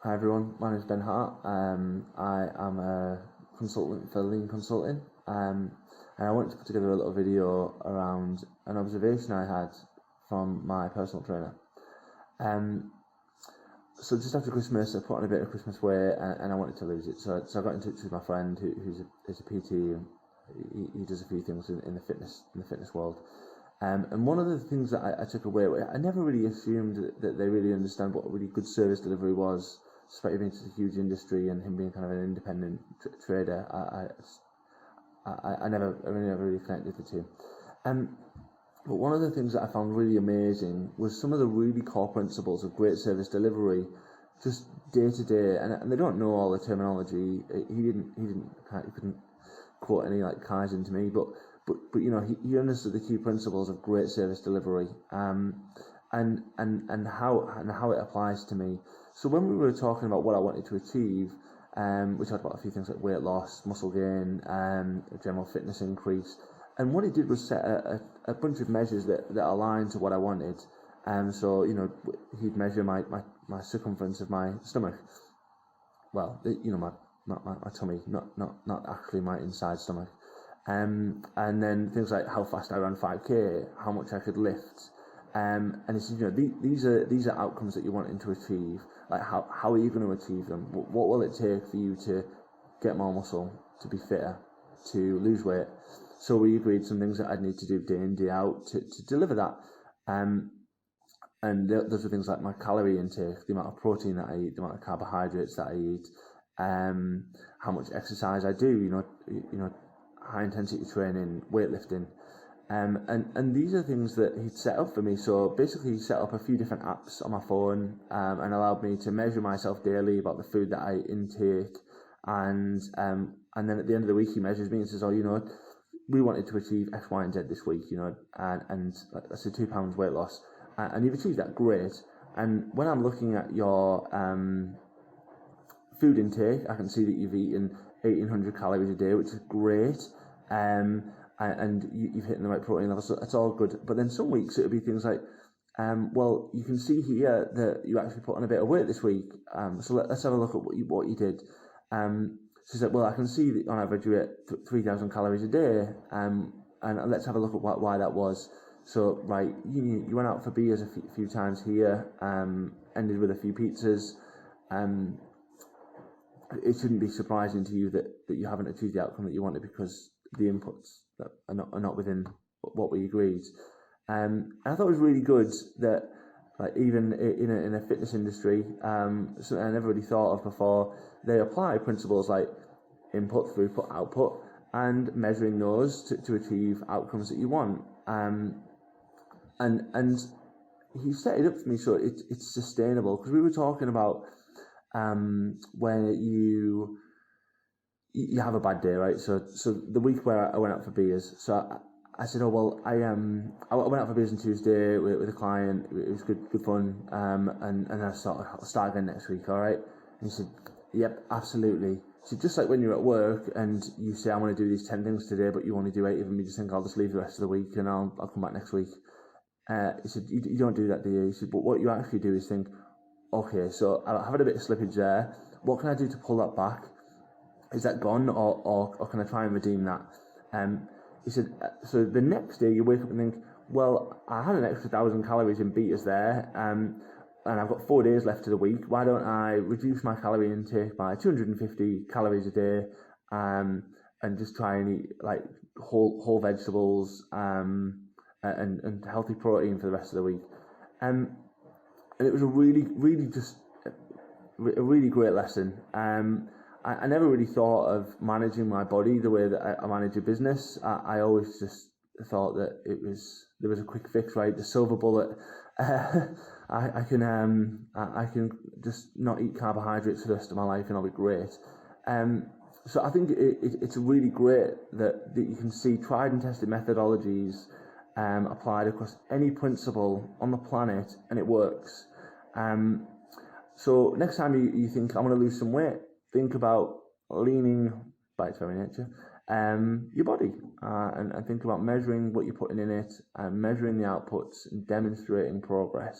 Hi everyone, my name is Ben Hart. I am a consultant for Lean Consulting, and I wanted to put together a little video around an observation I had from my personal trainer. So just after Christmas, I put on a bit of Christmas weight, and I wanted to lose it. So I got in touch with my friend who's a PT. And he does a few things in the fitness world. And one of the things that I took away, I never really assumed that they really understand what really good service delivery was, despite him being such a huge industry and him being kind of an independent trader. I never really connected the two. But one of the things that I found really amazing was some of the really core principles of great service delivery, just day to day. And they don't know all the terminology. He couldn't quote any like Kaizen to me, but you know, he understood the key principles of great service delivery, and how it applies to me. So when we were talking about what I wanted to achieve, we talked about a few things like weight loss, muscle gain, general fitness increase. And what he did was set a bunch of measures that aligned to what I wanted. So, you know, he'd measure my circumference of my stomach. Well, you know, my tummy, not actually my inside stomach. And then things like how fast I ran 5k, how much I could lift. And he said, you know, these are outcomes that you're wanting to achieve. Like, how are you going to achieve them? What will it take for you to get more muscle, to be fitter, to lose weight? So we agreed some things that I'd need to do day in, day out to deliver that. And those are things like my calorie intake, the amount of protein that I eat, the amount of carbohydrates that I eat, how much exercise I do, you know, high intensity training, weightlifting. And these are things that he'd set up for me. So basically he set up a few different apps on my phone, and allowed me to measure myself daily about the food that I intake. And then at the end of the week he measures me and says, oh, you know, we wanted to achieve X, Y, and Z this week, you know, and that's a 2 pounds weight loss. And you've achieved that, great. And when I'm looking at your food intake, I can see that you've eaten 1,800 calories a day, which is great. And you've hit the right protein level, so it's all good. But then some weeks it'll be things like, well, you can see here that you actually put on a bit of weight this week. So let's have a look at what you did. She said, well, I can see that on average you ate 3,000 calories a day, and let's have a look at why that was. So, right, you went out for beers a few times here, ended with a few pizzas. It shouldn't be surprising to you that you haven't achieved the outcome that you wanted, because the inputs that are not within what we agreed. And I thought it was really good that, like, even in a fitness industry, something I never really thought of before, they apply principles like input, throughput, output, and measuring those to achieve outcomes that you want. And he set it up for me so it's sustainable, because we were talking about when you have a bad day, right? So the week where I went out for beers, so I said, oh well, I went out for beers on Tuesday with a client. It was good fun. And I I'll start again next week, all right? And he said, yep, absolutely. So just like when you're at work and you say, I want to do these 10 things today, but you only do 8 of them, you just think I'll just leave the rest of the week and I'll come back next week. He said, you don't do that, do you? He said, but what you actually do is think, okay, so I've had a bit of slippage there. What can I do to pull that back? Is that gone, or can I try and redeem that? He said, so the next day you wake up and think, well, I had an extra 1,000 calories in beaters there, and I've got 4 days left of the week. Why don't I reduce my calorie intake by 250 calories a day, and just try and eat like whole vegetables, and healthy protein for the rest of the week. And it was a really great lesson. I never really thought of managing my body the way that I manage a business. I always just thought that there was a quick fix, right? The silver bullet. I can just not eat carbohydrates for the rest of my life and I'll be great. So I think it's really great that you can see tried and tested methodologies applied across any principle on the planet, and it works. So next time you think, I'm going to lose some weight, think about leaning, by its very nature, your body, and think about measuring what you're putting in it, and measuring the outputs and demonstrating progress.